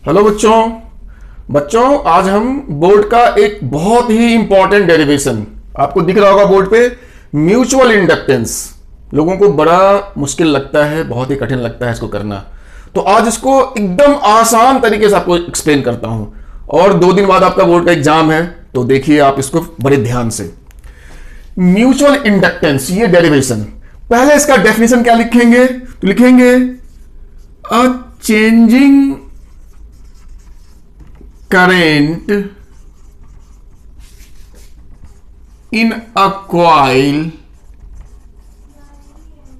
Hello बच्चों। बच्चों आज हम बोर्ड का एक बहुत ही इंपॉर्टेंट डेरिवेशन आपको दिख रहा होगा बोर्ड पे, म्यूचुअल इंडक्टेंस। लोगों को बड़ा मुश्किल लगता है, बहुत ही कठिन लगता है इसको करना। तो आज इसको एकदम आसान तरीके से आपको एक्सप्लेन करता हूं। और 2 दिन बाद आपका बोर्ड का एग्जाम है, तो देखिए आप इसको बड़े ध्यान से। म्यूचुअल इंडक्टेंस, ये डेरिवेशन। पहले इसका डेफिनेशन क्या लिखेंगे? तो लिखेंगे अ changing current in a coil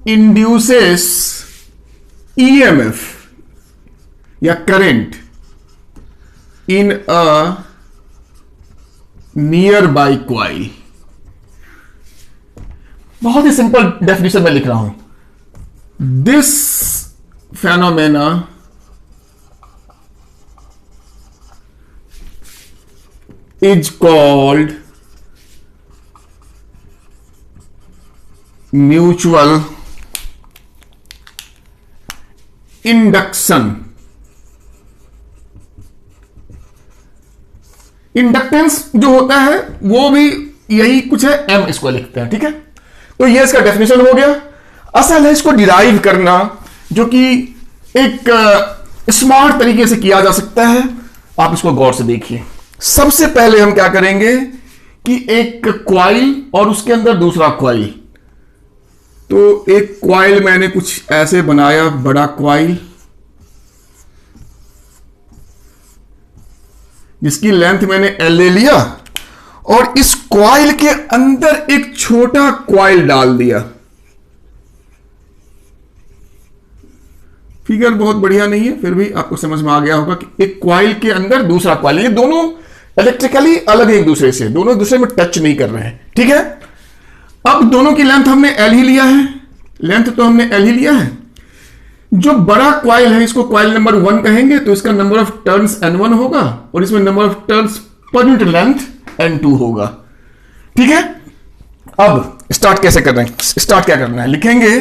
induces EMF या current in a nearby coil। बहुत ही सिंपल डेफिनेशन में लिख रहा हूं। This phenomena is called mutual induction। Inductance जो होता है वो भी यही कुछ है, एम इसको लिखते हैं, ठीक है। तो ये इसका डेफिनेशन हो गया। असल है इसको डिराइव करना, जो कि एक स्मार्ट तरीके से किया जा सकता है। आप इसको गौर से देखिए। सबसे पहले हम क्या करेंगे कि एक क्वाइल और उसके अंदर दूसरा क्वाइल। तो एक क्वाइल मैंने कुछ ऐसे बनाया, बड़ा क्वाइल जिसकी लेंथ मैंने एल ले लिया, और इस क्वाइल के अंदर एक छोटा क्वाइल डाल दिया। फिगर बहुत बढ़िया नहीं है, फिर भी आपको समझ में आ गया होगा कि एक क्वाइल के अंदर दूसरा क्वाइल, ये दोनों इलेक्ट्रिकली अलग है एक दूसरे से, दोनों एक दूसरे में टच नहीं कर रहे हैं, ठीक है। अब दोनों की लेंथ हमने एल ही लिया है, लेंथ तो हमने एल ही लिया है। जो बड़ा क्वाइल है इसको क्वाइल नंबर 1 कहेंगे, तो इसका नंबर ऑफ टर्न्स N1 होगा और इसमें number of turns per unit length N2 होगा, ठीक है। अब स्टार्ट कैसे करना है? स्टार्ट क्या करना है? लिखेंगे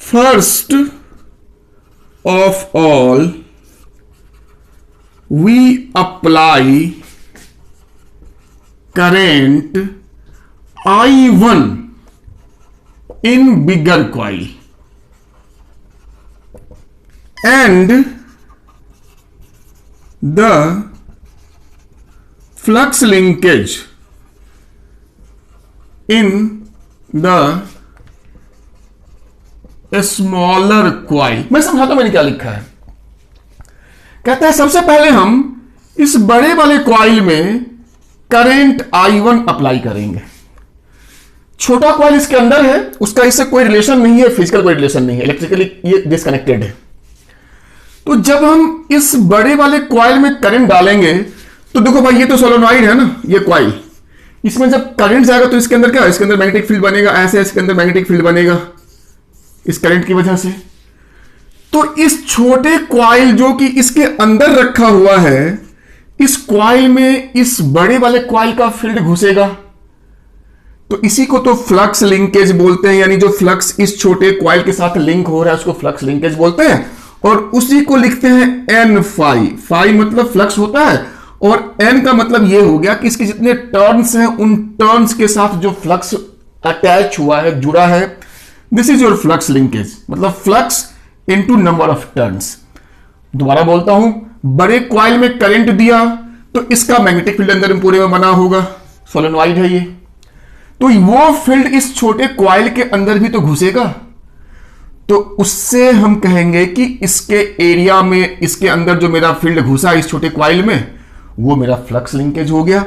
first of all we apply current I1 in bigger coil and the flux linkage in the smaller coil। मैं समझाता हूं मैंने क्या लिखा है। कहता है सबसे पहले हम इस बड़े वाले कॉइल में करंट I1 अप्लाई करेंगे। छोटा कॉइल इसके अंदर है, उसका इससे कोई रिलेशन नहीं है, फिजिकल कोई रिलेशन नहीं है, इलेक्ट्रिकली ये डिस्कनेक्टेड है। तो जब हम इस बड़े वाले कॉइल में करंट डालेंगे, तो देखो भाई ये तो सोलेनॉइड है ना, ये कॉइल, इसमें जब करंट जाएगा तो इसके अंदर क्या, इसके अंदर मैग्नेटिक फील्ड बनेगा, ऐसे इसके अंदर मैग्नेटिक फील्ड बनेगा इस करंट की वजह से। तो इस छोटे क्वाइल जो कि इसके अंदर रखा हुआ है, इस क्वाइल में इस बड़े वाले क्वाइल का फील्ड घुसेगा। तो इसी को तो फ्लक्स लिंकेज बोलते हैं, यानी जो फ्लक्स इस छोटे क्वाइल के साथ लिंक हो रहा है उसको फ्लक्स लिंकेज बोलते हैं। और उसी को लिखते हैं एन फाई। फाई मतलब फ्लक्स होता है, और एन का मतलब यह हो गया कि इसके जितने टर्न्स हैं उन टर्न्स के साथ जो फ्लक्स अटैच हुआ है, जुड़ा है, this is your flux linkage. मतलब flux into number of turns. दोबारा बोलता हूं, बड़े क्वाइल में करंट दिया तो इसका मैग्नेटिक फील्ड अंदर पूरे में बना होगा, सोलेनॉइड है ये, तो वो फील्ड इस छोटे क्वाइल के अंदर भी तो घुसेगा। तो उससे हम कहेंगे कि इसके एरिया में, इसके अंदर जो मेरा फील्ड घुसा इस छोटे क्वाइल में, वो मेरा फ्लक्स लिंकेज हो गया।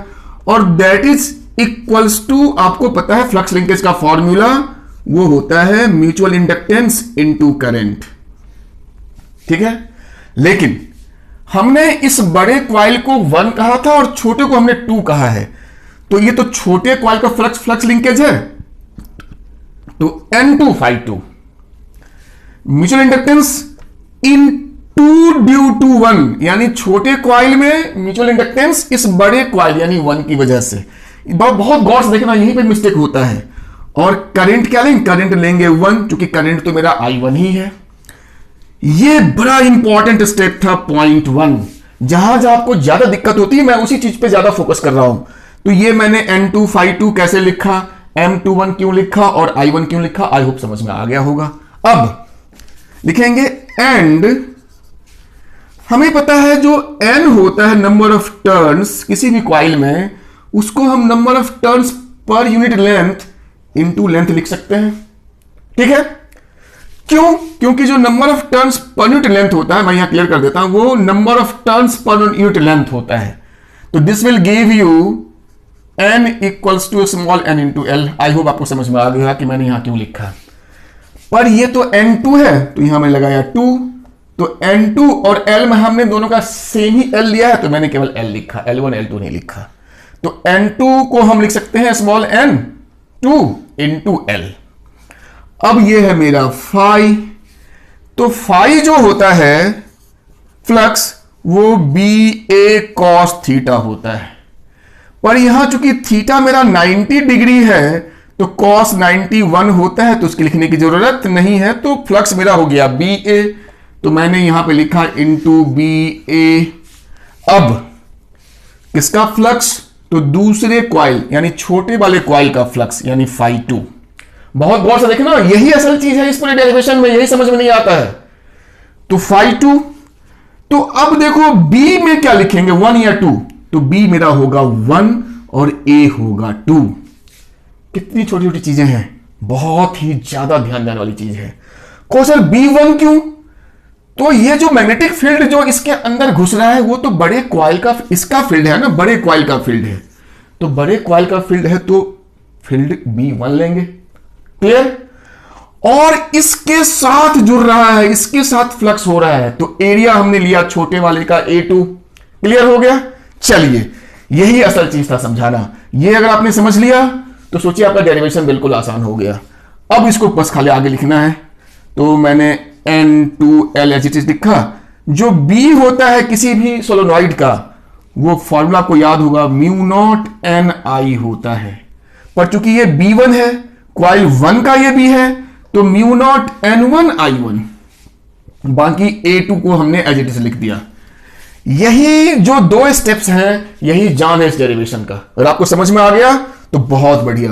और दैट इज इक्वल्स टू, आपको पता है फ्लक्स लिंकेज का फॉर्मूला, वो होता है म्यूचुअल इंडक्टेंस इनटू करंट, ठीक है। लेकिन हमने इस बड़े क्वाइल को 1 कहा था और छोटे को हमने 2 कहा है, तो ये तो छोटे क्वाइल का फ्लक्स लिंकेज है, तो N2 φ2 mutual inductance in 2 due to 1, यानी छोटे क्वाइल में म्यूचुअल इंडक्टेंस इस बड़े क्वाइल यानी 1 की वजह से। बहुत गौर से देखना, यहीं पे मिस्टेक होता है। और करंट क्या लेंगे? करंट लेंगे 1, क्योंकि करंट तो मेरा I1 ही है। ये बड़ा इंपॉर्टेंट स्टेप था, पॉइंट 1, जहां जहां आपको ज्यादा दिक्कत होती है मैं उसी चीज पे ज्यादा फोकस कर रहा हूं। तो ये मैंने N2 phi2 कैसे लिखा, M21 क्यों लिखा और I1 क्यों लिखा, आई होप समझ में आ गया होगा। अब लिखेंगे एंड, हमें पता है जो n होता है नंबर ऑफ टर्न्स किसी भी कॉइल में, उसको हम number of turns per unit length into length लिख सकते हैं। ठीक है, क्यों? क्योंकि जो number of turns per unit length होता है, मैं यहां क्लियर कर देता हूं, वो number of turns per unit length होता है। तो this will give you n equals to small n into L. I hope आपको समझ में आ गया कि मैंने यहां क्यों लिखा। पर ये तो N2 है तो यहां मैं लगाया 2, तो N2 और L में हमने दोनों का सेम ही L लिया है तो मैंने केवल L लिखा, L1 L2 नहीं लिखा। तो N2 को हम लिख सकते हैं स्मॉल n 2 इंटू L। अब ये है मेरा फाई, तो फाई जो होता है फ्लक्स वो BA cos थीटा होता है, पर यहां चूंकि थीटा मेरा 90 डिग्री है तो cos 91 होता है, तो उसकी लिखने की जरूरत नहीं है। तो फ्लक्स मेरा हो गया BA, तो मैंने यहां पे लिखा इंटू BA। अब किसका फ्लक्स? तो दूसरे कॉइल यानी छोटे वाले कॉइल का फ्लक्स यानी phi2। बहुत गौर से देखना, यही असल चीज है इस पूरे डेरिवेशन में, यही समझ में नहीं आता है। तो phi2, तो अब देखो B में क्या लिखेंगे, 1 या 2? तो B मेरा होगा 1 और A होगा 2। कितनी छोटी छोटी चीजें हैं, बहुत ही ज्यादा ध्यान देने वाली चीज है। कौशल B1 क्यों? तो ये जो मैग्नेटिक फील्ड जो इसके अंदर घुस रहा है वो तो बड़े कॉइल का, इसका फील्ड है ना, बड़े कॉइल का फील्ड है, तो बड़े कॉइल का फील्ड है तो फील्ड B1 लेंगे। क्लियर? और इसके साथ जुड़ रहा है, इसके साथ फ्लक्स हो रहा है, तो एरिया हमने लिया छोटे वाले का A2। क्लियर हो गया? चलिए, यही असल चीज था समझाना। ये अगर आपने समझ लिया तो सोचिए आपका डेरिवेशन बिल्कुल आसान हो गया। अब इसको बस खाली आगे लिखना है, तो मैंने N2L एच लिखा। जो B होता है किसी भी सोलोनॉइड का, वो फॉर्मूला आपको याद होगा, म्यू नॉट NI होता है, पर चूंकि ये B1 है, कॉइल 1 का ये भी है, तो म्यू नॉट N1I1। बाकी A2 को हमने एज इट इज लिख दिया। यही जो 2 स्टेप्स हैं, यही जान है इस डेरिवेशन का। अगर आपको समझ में आ गया तो बहुत बढ़िया।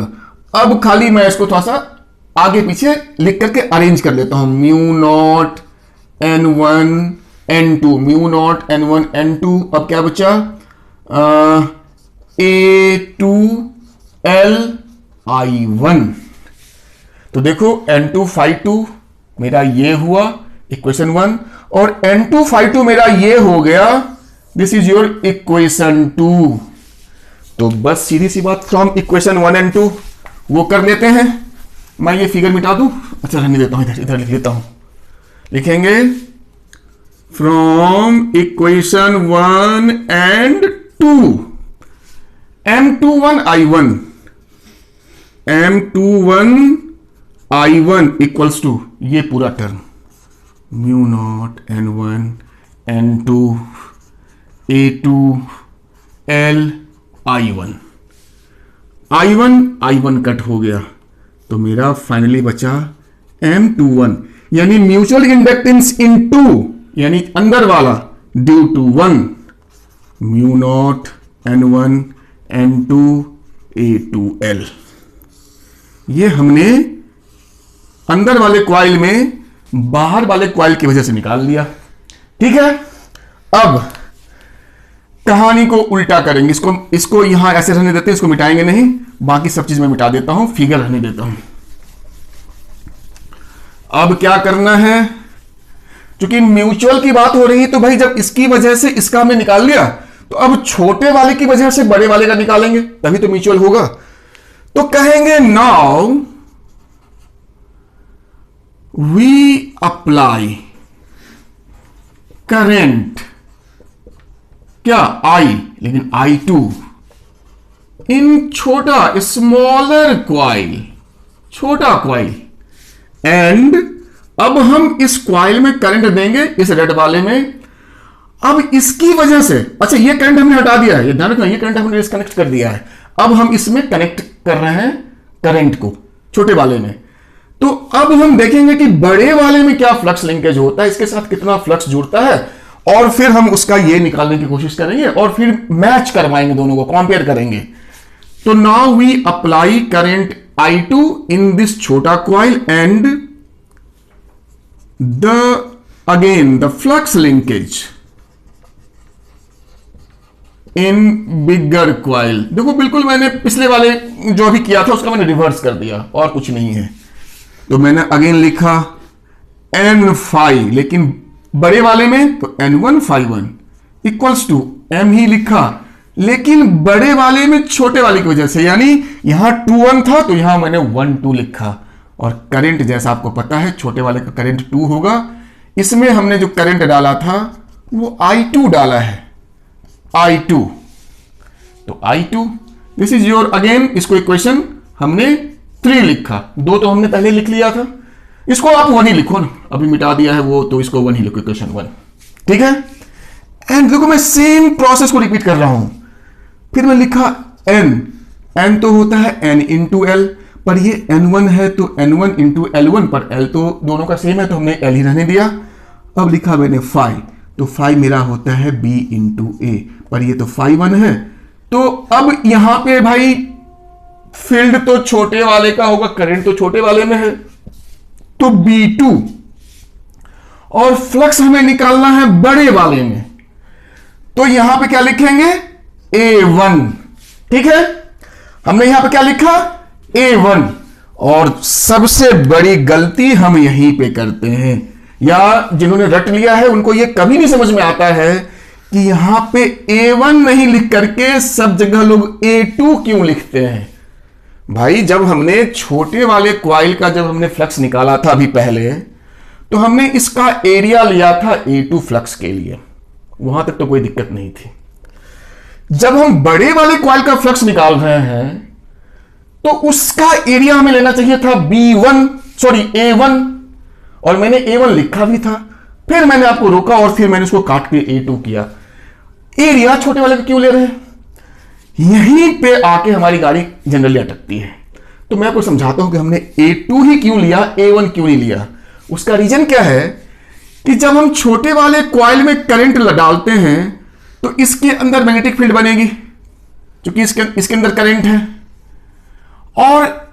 अब खाली मैं इसको थोड़ा सा आगे पीछे लिख करके अरेंज कर लेता हूं। Mu naught N1 N2, mu naught N1 N2। अब क्या बचा? A2L I1। तो देखो N2 phi2 मेरा ये हुआ इक्वेशन 1, और N2 phi2 मेरा ये हो गया, दिस इज योर इक्वेशन 2। तो बस सीधी सी बात, फ्रॉम इक्वेशन 1 and 2 वो कर लेते हैं। मैं ये फिगर मिटा दूं, अच्छा रहने देता हूं, इधर लिख लेता हूं। लिखेंगे from equation 1 and 2 M21 I1 equals to ये पूरा term mu naught N1 N2 A2 L I1 cut हो गया, तो मेरा फाइनली बचा M21 यानी म्यूचुअल इंडक्टेंस इन 2 यानी अंदर वाला due to 1 mu naught N1 N2 A2L। ये हमने अंदर वाले कॉइल में बाहर वाले कॉइल की वजह से निकाल लिया। ठीक है, अब कहानी को उल्टा करेंगे, इसको यहां ऐसे रहने देते हैं, इसको मिटाएंगे नहीं, बाकी सब चीज मैं मिटा देता हूं, फिगर रहने देता हूं। अब क्या करना है, क्योंकि म्यूचुअल की बात हो रही है, तो भाई जब इसकी वजह से इसका हमने निकाल लिया, तो अब छोटे वाले की वजह से बड़े वाले का निकालेंगे, तभी तो म्यूचुअल होगा। तो कहेंगे नाउ वी अप्लाई करेंट, क्या I, लेकिन I2 इन छोटा स्मॉलर कॉइल, छोटा कॉइल, एंड अब हम इस कॉइल में करंट देंगे, इस रेड वाले में। अब इसकी वजह से, अच्छा ये करंट हमने हटा दिया है, ये ध्यान रखना, ये करंट हमने डिस्कनेक्ट कर दिया है। अब हम इसमें कनेक्ट कर रहे हैं करंट को छोटे वाले में, तो अब हम देखेंगे कि बड़े वाले में क्या फ्लक्स लिंकेज होता है, इसके साथ कितना फ्लक्स जुड़ता है, और फिर हम उसका ये निकालने की कोशिश करेंगे और फिर मैच करवाएंगे, दोनों को कंपेयर करेंगे। तो now we apply current I2 in this छोटा coil and the flux linkage in bigger coil. देखो बिल्कुल मैंने पिछले वाले जो अभी किया था उसका मैंने रिवर्स कर दिया और कुछ नहीं है। तो मैंने अगेन लिखा N5, लेकिन बड़े वाले में तो N1 phi1 equals to M ही लिखा, लेकिन बड़े वाले में छोटे वाले की वजह से, यानी यहां 2 1 था तो यहां मैंने 1 2 लिखा। और करंट जैसा आपको पता है छोटे वाले का करंट 2 होगा, इसमें हमने जो करंट डाला था वो I2 डाला है, I2। तो I2 this is your, again इसको इक्वेशन हमने 3 लिखा, 2 तो हमने पहले लिख लिया था, इसको आप 1 ही लिखो ना, अभी मिटा दिया है वो, तो इसको 1 ही लिखो, इक्वेशन 1, ठीक है। एंड देखो मैं सेम प्रोसेस को रिपीट कर रहा हूं, फिर मैं लिखा n तो होता है n इंटू एल, पर ये n1 है तो n1 इंटू L1, पर L तो दोनों का सेम है तो हमने L ही रहने दिया। अब लिखा मैंने phi, तो phi मेरा होता है B इंटू ए, पर ये तो phi1 है। तो अब यहां पे भाई फील्ड तो छोटे वाले का होगा, करंट तो छोटे वाले में है, तो B2, और फ्लक्स हमें निकालना है बड़े वाले में, तो यहां पे क्या लिखेंगे A1, ठीक है। हमने यहां पे क्या लिखा A1, और सबसे बड़ी गलती हम यहीं पे करते हैं, या जिन्होंने रट लिया है उनको ये कभी नहीं समझ में आता है कि यहां पे A1 नहीं लिख करके सब जगह लोग A2 क्यों लिखते हैं। भाई जब हमने छोटे वाले कॉइल का जब हमने फ्लक्स निकाला था अभी पहले, तो हमने इसका एरिया लिया था A2 फ्लक्स के लिए, वहां तक तो कोई दिक्कत नहीं थी। जब हम बड़े वाले कॉइल का फ्लक्स निकाल रहे हैं तो उसका एरिया हमें लेना चाहिए था A1, और मैंने A1 लिखा भी था, फिर मैंने आपको रोका और फिर मैंने उसको काट के A2 किया। एरिया छोटे वाले का क्यों ले रहे हैं, यहीं पे आके हमारी गाड़ी जनरली अटकती है। तो मैं आपको समझाता हूं कि हमने A2 ही क्यों लिया, A1 क्यों नहीं लिया। उसका रीजन क्या है कि जब हम छोटे वाले कॉइल में करंट डालते हैं तो इसके अंदर मैग्नेटिक फील्ड बनेगी, क्योंकि इसके अंदर करंट है, और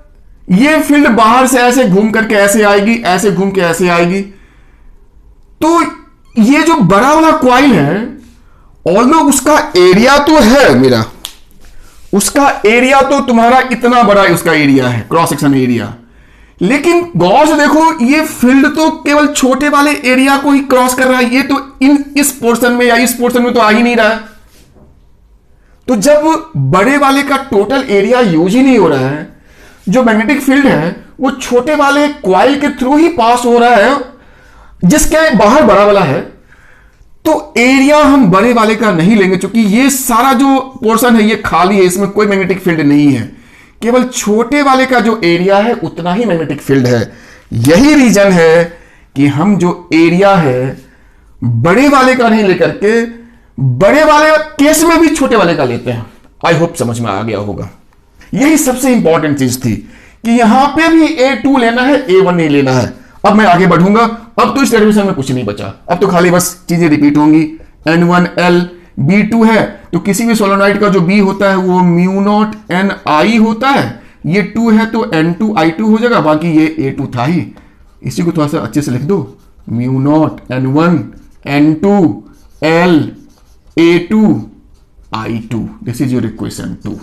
ये फील्ड बाहर से ऐसे घूम करके ऐसे आएगी, ऐसे घूम के ऐसे आएगी। तो ये जो बड़ा वाला कॉइल है, ऑल्दो उसका एरिया तो है मेरा, उसका एरिया तो तुम्हारा इतना बड़ा है, उसका एरिया है क्रॉस सेक्शन एरिया, लेकिन गौर से देखो ये फील्ड तो केवल छोटे वाले एरिया को ही क्रॉस कर रहा है, ये तो इस पोर्शन में या इस पोर्शन में तो आ ही नहीं रहा है। तो जब बड़े वाले का टोटल एरिया यूज ही नहीं हो रहा है, जो मैग्नेटिक फील्ड है वो छोटे वाले कॉइल के थ्रू ही पास हो रहा है, जिसके बाहर बड़ा वाला है, तो एरिया हम बड़े वाले का नहीं लेंगे, क्योंकि ये सारा जो पोर्शन है ये खाली है, इसमें कोई मैग्नेटिक फील्ड नहीं है, केवल छोटे वाले का जो एरिया है उतना ही मैग्नेटिक फील्ड है। यही रीजन है कि हम जो एरिया है बड़े वाले का नहीं लेकर के बड़े वाले केस में भी छोटे वाले का लेते हैं। आई होप समझ में आ गया होगा। यही सबसे इंपॉर्टेंट चीज थी कि यहां पे भी A2 लेना है, A1 नहीं लेना है। अब मैं आगे बढ़ूंगा, अब तो इस डेरिवेशन में कुछ नहीं बचा, अब तो खाली बस चीजें रिपीट होंगी। N1L B2 है, तो किसी भी सोलोनॉइड का जो B होता है वो μ0 Ni होता है, ये 2 है तो N2 I2 हो जाएगा, बाकी ये A2 था ही, इसी को थोड़ा सा अच्छे से लिख दो, μ0 N1 N2 L A2 I2, this is your equation 2।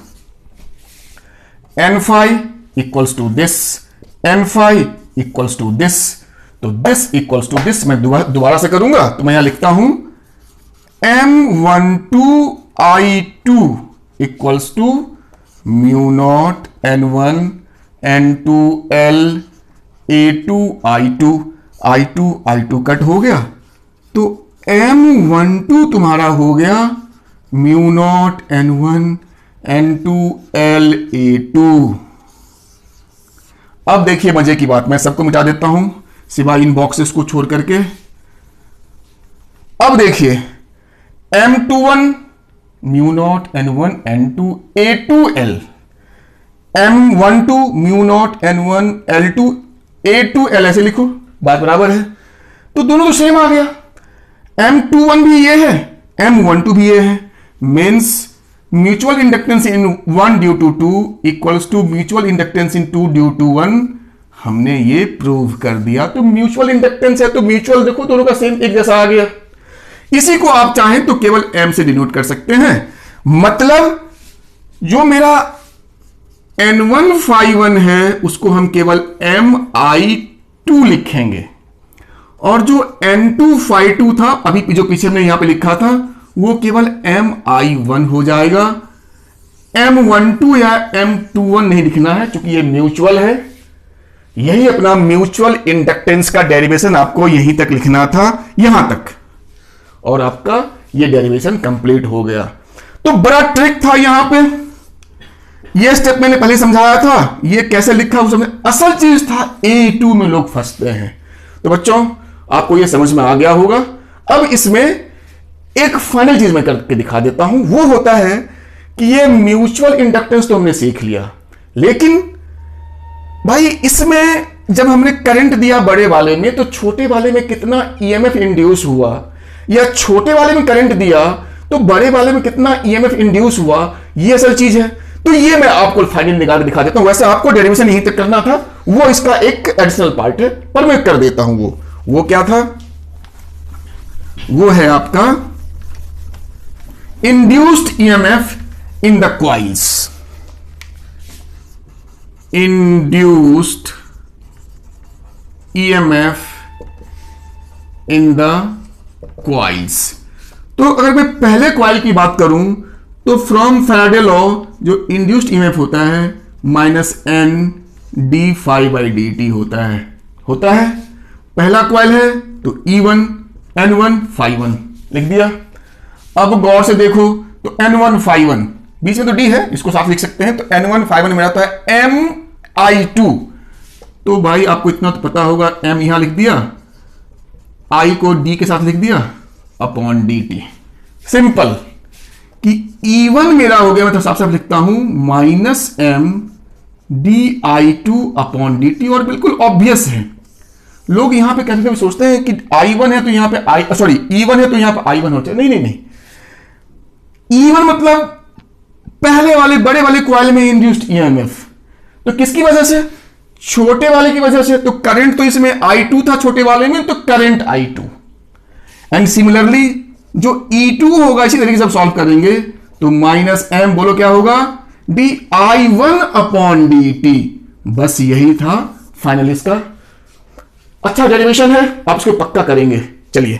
N5 equals to this, N5 equals to this, तो दिस इक्वल्स टू दिस। मैं दोबारा से करूंगा तो मैं यहां लिखता हूं M12 I2 equals to μ0 N1 N2 L A2 I2, I2 cut हो गया, तो M12 तुम्हारा हो गया μ0 N1 N2 L A2। अब देखिए मजे की बात, मैं सबको मिटा देता हूं सिवाय इन बॉक्सेस को छोड़ करके। अब देखिए M21 μ0 N1 N2 A2 L, M12 μ0 N1 L2 A2L ऐसे लिखो, बात बराबर है। तो दोनों तो सेम आ गया, M21 भी ये है, M12 भी ये है। Means mutual inductance in 1 due to 2 equals to mutual inductance in 2 due to 1। हमने ये प्रूव कर दिया। तो म्यूचुअल इंडक्टेंस है तो म्यूचुअल देखो दोनों का सेम एक जैसा आ गया। इसी को आप चाहें तो केवल M से डिनोट कर सकते हैं। मतलब जो मेरा N1 है उसको हम केवल Mi2 लिखेंगे, और जो N2 था अभी जो पीछे हमने यहां पे लिखा था वो केवल Mi1 हो जाएगा। M12 या M21 नहीं लिखना है क्योंकि ये म्यूचुअल है। यही अपना म्यूचुअल इंडक्टेंस का डेरिवेशन आपको यहीं तक लिखना था, यहां तक, और आपका ये डेरिवेशन कंप्लीट हो गया। तो बड़ा ट्रिक था यहां पे, ये स्टेप मैंने पहले समझाया था, ये कैसे लिखा उस समय असल चीज था। A2 में लोग फंसते हैं। तो बच्चों आपको ये समझ में आ गया होगा। अब इसमें एक फाइनल चीज मैं करके दिखा देता हूं, वो होता है कि ये म्यूचुअल इंडक्टेंस तो हमने सीख लिया, लेकिन भाई इसमें जब हमने करंट दिया बड़े वाले में तो छोटे वाले में कितना EMF इंड्यूस हुआ, या छोटे वाले में करंट दिया तो बड़े वाले में कितना EMF इंड्यूस हुआ, ये असल चीज है। तो ये मैं आपको फाइनल निकाल दिखा देता हूं। वैसे आपको डेरिवेशन यहीं तक करना था, वो इसका एक एडिशनल पार्ट है, पर मैं कर देता हूं। वो क्या था, वो है आपका induced EMF in the coils. Induced EMF in the coils. तो अगर मैं पहले क्वाइल की बात करूं तो फ्रॉम फैराडे लॉ जो इंड्यूस्ड EMF होता है -N dφ/dt होता है। पहला क्वाइल है तो E1 N1 φ1 लिख दिया। अब गौर से देखो तो N1 φ1 बीच में तो D है, इसको साफ लिख सकते हैं। तो N1 φ1 मेरा तो है Mi2। तो भाई आपको इतना तो पता होगा, M यहां लिख दिया, I को D के साथ लिख दिया अपॉन dt। सिंपल कि E1 मेरा हो गया, मैं तो साफ साफ लिखता हूं -M di2 अपॉन dt। और बिल्कुल ऑब्वियस है, लोग यहां पे कभी कभी सोचते हैं कि I1 है तो यहां पे E1 है तो यहां पे I1 होता है। नहीं नहीं नहीं, E1 मतलब पहले वाले बड़े वाले क्वाइल में इंड्यूस्ड EMF। तो किसकी वजह से, छोटे वाले की वजह से। तो करंट तो इसमें I2 था छोटे वाले में, तो करंट I2। एंड सिमिलरली जो E2 होगा इसी तरीके से आप सॉल्व करेंगे तो -M बोलो क्या होगा, di1 अपॉन dt। बस यही था फाइनल इसका। अच्छा डेरिवेशन है, आप इसको पक्का करेंगे। चलिए